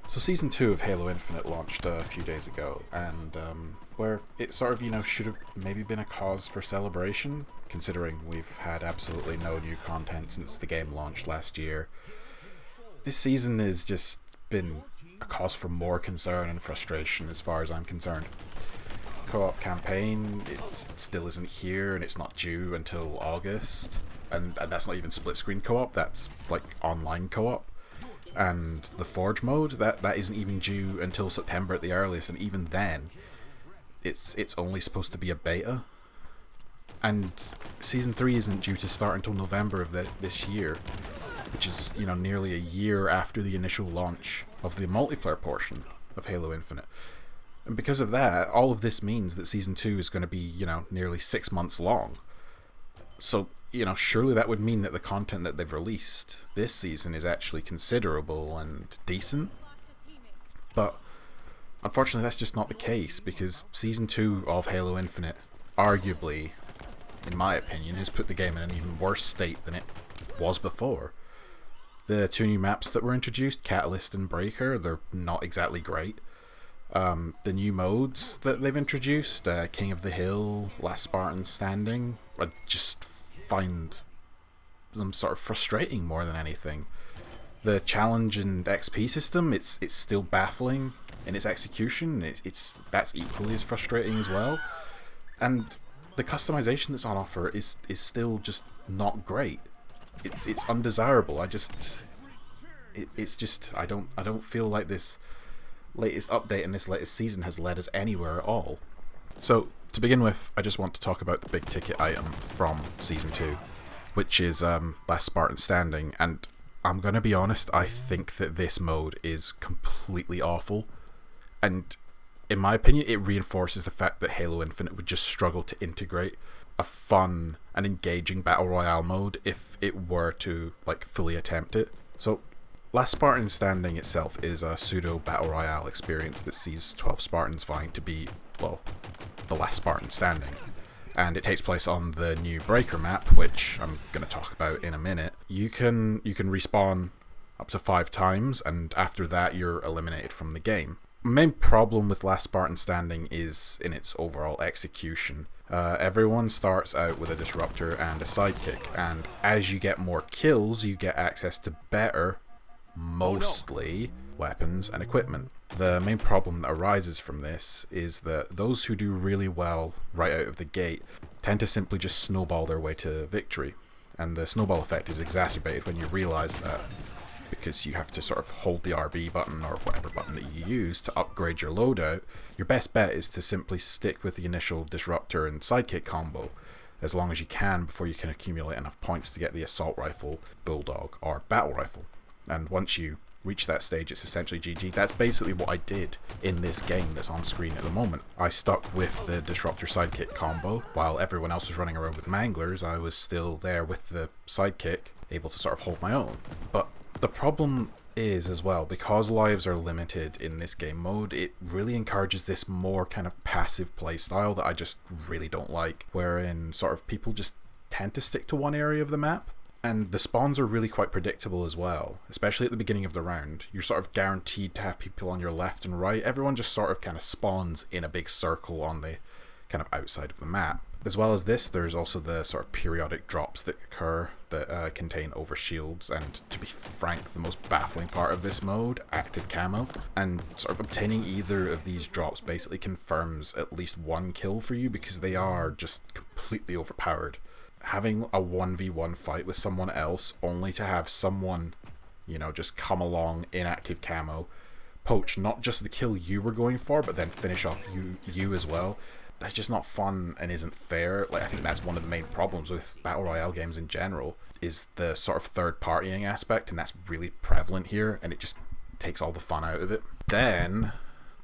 So Season 2 of Halo Infinite launched a few days ago, and where it sort of, should have maybe been a cause for celebration, considering we've had absolutely no new content since the game launched last year. This season has just been a cause for more concern and frustration as far as I'm concerned. Co-op campaign, it still isn't here, and it's not due until August, and that's not even split screen co-op, that's like online co-op. And the Forge mode, that isn't even due until September at the earliest, and even then, it's only supposed to be a beta. And Season 3 isn't due to start until November of this year, which is, nearly a year after the initial launch of the multiplayer portion of Halo Infinite. And because of that, all of this means that Season 2 is going to be, nearly 6 months long. So, surely that would mean that the content that they've released this season is actually considerable and decent. But unfortunately, that's just not the case, because Season 2 of Halo Infinite, arguably, in my opinion, has put the game in an even worse state than it was before. The two new maps that were introduced, Catalyst and Breaker, they're not exactly great. The new modes that they've introduced, King of the Hill, Last Spartan Standing, I just find them sort of frustrating more than anything. The challenge and XP system, it's still baffling in its execution. That's equally as frustrating as well. And the customization that's on offer is still just not great. It's undesirable. I don't feel like this latest update and this latest season has led us anywhere at all. So, to begin with, I just want to talk about the big ticket item from Season 2, which is Last Spartan Standing, and I'm going to be honest, I think that this mode is completely awful, and in my opinion, it reinforces the fact that Halo Infinite would just struggle to integrate a fun and engaging Battle Royale mode if it were to fully attempt it. So, Last Spartan Standing itself is a pseudo Battle Royale experience that sees 12 Spartans vying to be, the last Spartan standing. And it takes place on the new Breaker map, which I'm going to talk about in a minute. You can respawn up to 5 times, and after that you're eliminated from the game. The main problem with Last Spartan Standing is in its overall execution. Everyone starts out with a disruptor and a sidekick, and as you get more kills, you get access to better, mostly, weapons and equipment. The main problem that arises from this is that those who do really well right out of the gate tend to simply just snowball their way to victory. And the snowball effect is exacerbated when you realize that, because you have to sort of hold the RB button or whatever button that you use to upgrade your loadout. Your best bet is to simply stick with the initial disruptor and sidekick combo as long as you can before you can accumulate enough points to get the assault rifle, bulldog, or battle rifle. And once you reach that stage, it's essentially GG. That's basically what I did in this game that's on screen at the moment. I stuck with the disruptor sidekick combo while everyone else was running around with manglers. I was still there with the sidekick, able to sort of hold my own. But the problem is as well, because lives are limited in this game mode, it really encourages this more kind of passive play style that I just really don't like, wherein sort of people just tend to stick to one area of the map. And the spawns are really quite predictable as well, especially at the beginning of the round. You're sort of guaranteed to have people on your left and right. Everyone just sort of kind of spawns in a big circle on the kind of outside of the map. As well as this, there's also the sort of periodic drops that occur that contain overshields, and to be frank, the most baffling part of this mode, active camo. And sort of obtaining either of these drops basically confirms at least one kill for you, because they are just completely overpowered. Having a 1v1 fight with someone else only to have someone, just come along in active camo, poach not just the kill you were going for, but then finish off you as well. That's just not fun and isn't fair. I think that's one of the main problems with Battle Royale games in general, is the sort of third partying aspect, and that's really prevalent here, and it just takes all the fun out of it. Then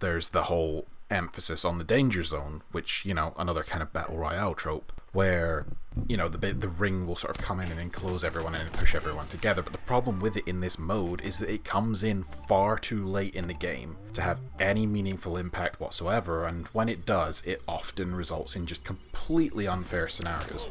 there's the whole emphasis on the danger zone, which, another kind of Battle Royale trope, where, the ring will sort of come in and enclose everyone and push everyone together. But the problem with it in this mode is that it comes in far too late in the game to have any meaningful impact whatsoever, and when it does, it often results in just completely unfair scenarios.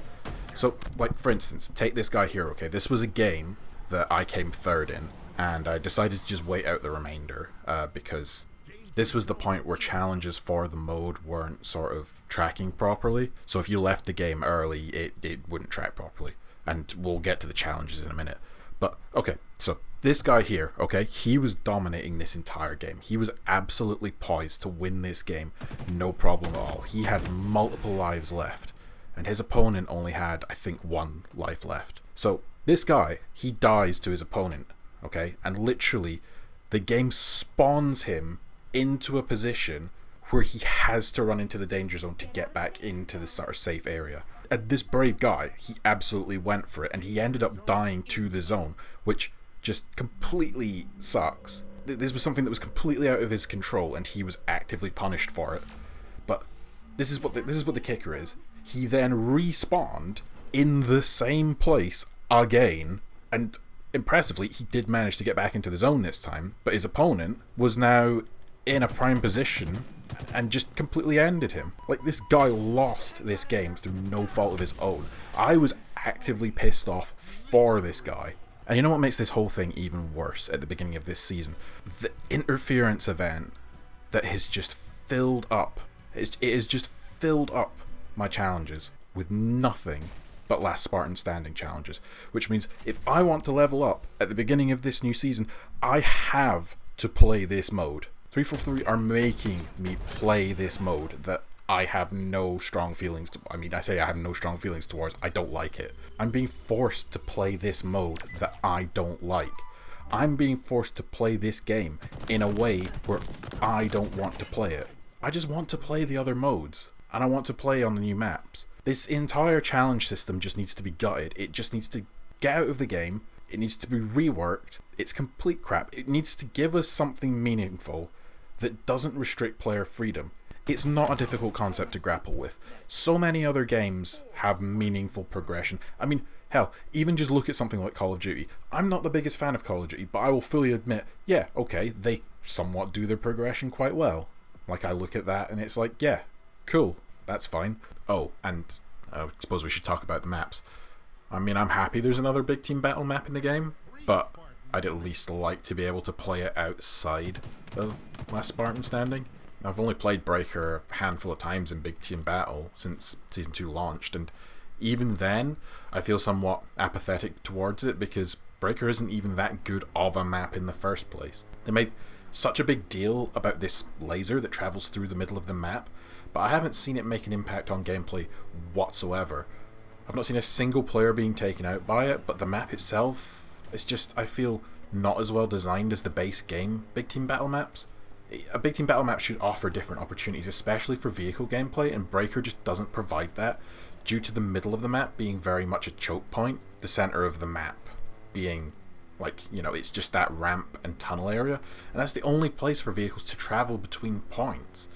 So, for instance, take this guy here, okay? This was a game that I came third in, and I decided to just wait out the remainder because this was the point where challenges for the mode weren't sort of tracking properly. So if you left the game early, it wouldn't track properly. And we'll get to the challenges in a minute. But, okay, so this guy here, okay, he was dominating this entire game. He was absolutely poised to win this game, no problem at all. He had multiple lives left, and his opponent only had, I think, 1 life left. So this guy, he dies to his opponent, okay, and literally the game spawns him into a position where he has to run into the danger zone to get back into the sort of safe area. And this brave guy, he absolutely went for it, and he ended up dying to the zone, which just completely sucks. This was something that was completely out of his control, and he was actively punished for it. But this is what the kicker is. He then respawned in the same place again, and impressively, he did manage to get back into the zone this time, but his opponent was now in a prime position and just completely ended him. Like, this guy lost this game through no fault of his own. I was actively pissed off for this guy. And you know what makes this whole thing even worse at the beginning of this season? The interference event that has just filled up. It has just filled up my challenges with nothing but Last Spartan Standing challenges. Which means if I want to level up at the beginning of this new season, I have to play this mode. 343 are making me play this mode that I have no strong feelings to. I mean, I say I have no strong feelings towards. I don't like it. I'm being forced to play this mode that I don't like. I'm being forced to play this game in a way where I don't want to play it. I just want to play the other modes, and I want to play on the new maps. This entire challenge system just needs to be gutted. It just needs to get out of the game. It needs to be reworked. It's complete crap. It needs to give us something meaningful that doesn't restrict player freedom. It's not a difficult concept to grapple with. So many other games have meaningful progression. I mean, hell, even just look at something like Call of Duty. I'm not the biggest fan of Call of Duty, but I will fully admit, yeah, okay, they somewhat do their progression quite well. Like, I look at that and it's like, yeah, cool, that's fine. Oh, and I suppose we should talk about the maps. I mean, I'm happy there's another big team battle map in the game, but I'd at least like to be able to play it outside of Last Spartan Standing. I've only played Breaker a handful of times in Big Team Battle since Season 2 launched, and even then, I feel somewhat apathetic towards it because Breaker isn't even that good of a map in the first place. They made such a big deal about this laser that travels through the middle of the map, but I haven't seen it make an impact on gameplay whatsoever. I've not seen a single player being taken out by it, but the map itself, it's just, I feel, not as well designed as the base game Big Team Battle maps. A Big Team Battle map should offer different opportunities, especially for vehicle gameplay, and Breaker just doesn't provide that, due to the middle of the map being very much a choke point, the center of the map being, like, you know, it's just that ramp and tunnel area, and that's the only place for vehicles to travel between points.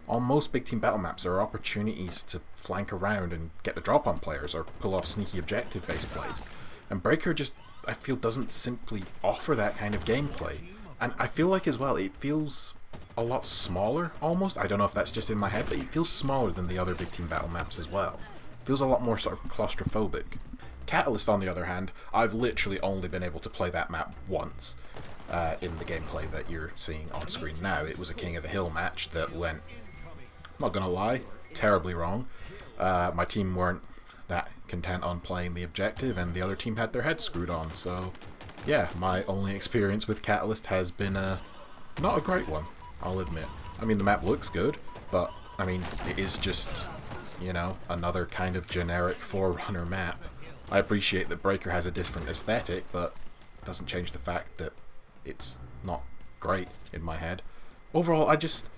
On most Big Team Battle maps, there are opportunities to flank around and get the drop on players, or pull off sneaky objective-based plays, and Breaker just, I feel, doesn't simply offer that kind of gameplay. And I feel like as well, it feels a lot smaller, almost. I don't know if that's just in my head, but it feels smaller than the other Big Team Battle maps as well. It feels a lot more sort of claustrophobic. Catalyst, on the other hand, I've literally only been able to play that map once in the gameplay that you're seeing on screen now. It was a King of the Hill match that went, not gonna lie, terribly wrong. My team weren't that content on playing the objective, and the other team had their heads screwed on, so yeah, my only experience with Catalyst has been not a great one, I'll admit. I mean, the map looks good, but I mean, it is just, you know, another kind of generic Forerunner map. I appreciate that Breaker has a different aesthetic, but it doesn't change the fact that it's not great in my head. Overall, I just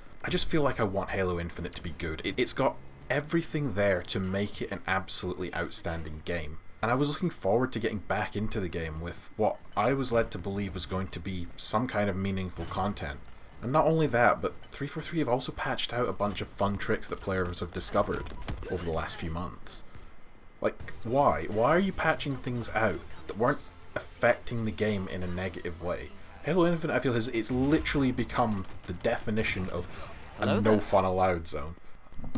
feel like I want Halo Infinite to be good. It's got everything there to make it an absolutely outstanding game. And I was looking forward to getting back into the game with what I was led to believe was going to be some kind of meaningful content. And not only that, but 343 have also patched out a bunch of fun tricks that players have discovered over the last few months. Like, why? Why are you patching things out that weren't affecting the game in a negative way? Halo Infinite, I feel, it's literally become the definition of a no fun allowed zone.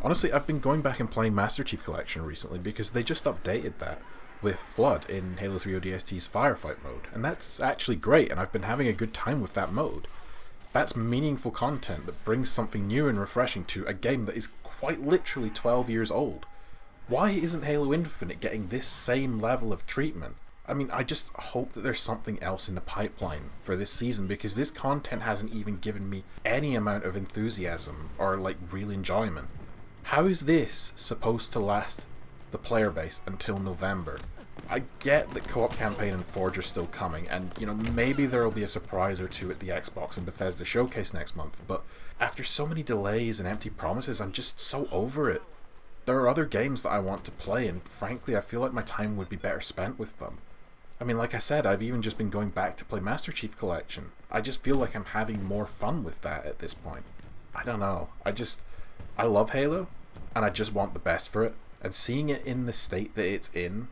Honestly, I've been going back and playing Master Chief Collection recently because they just updated that. with Flood in Halo 3 ODST's Firefight mode, and that's actually great, and I've been having a good time with that mode. That's meaningful content that brings something new and refreshing to a game that is quite literally 12 years old. Why isn't Halo Infinite getting this same level of treatment? I mean, I just hope that there's something else in the pipeline for this season, because this content hasn't even given me any amount of enthusiasm or like real enjoyment. How is this supposed to last the player base until November? I get that Co-op Campaign and Forge are still coming, and you know, maybe there will be a surprise or two at the Xbox and Bethesda showcase next month, but after so many delays and empty promises, I'm just so over it. There are other games that I want to play, and frankly I feel like my time would be better spent with them. I mean, like I said, I've even just been going back to play Master Chief Collection. I just feel like I'm having more fun with that at this point. I don't know, I love Halo, and I just want the best for it, and seeing it in the state that it's in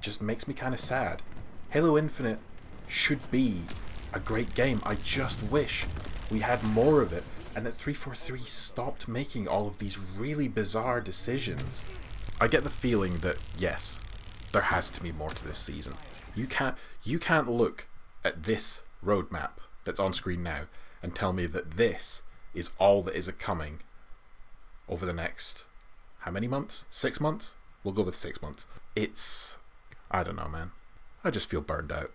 just makes me kind of sad. Halo Infinite should be a great game. I just wish we had more of it, and that 343 stopped making all of these really bizarre decisions. I get the feeling that, yes, there has to be more to this season. You can't look at this roadmap that's on screen now and tell me that this is all that is coming over the next, how many months? 6 months? We'll go with 6 months. I don't know, man. I just feel burned out.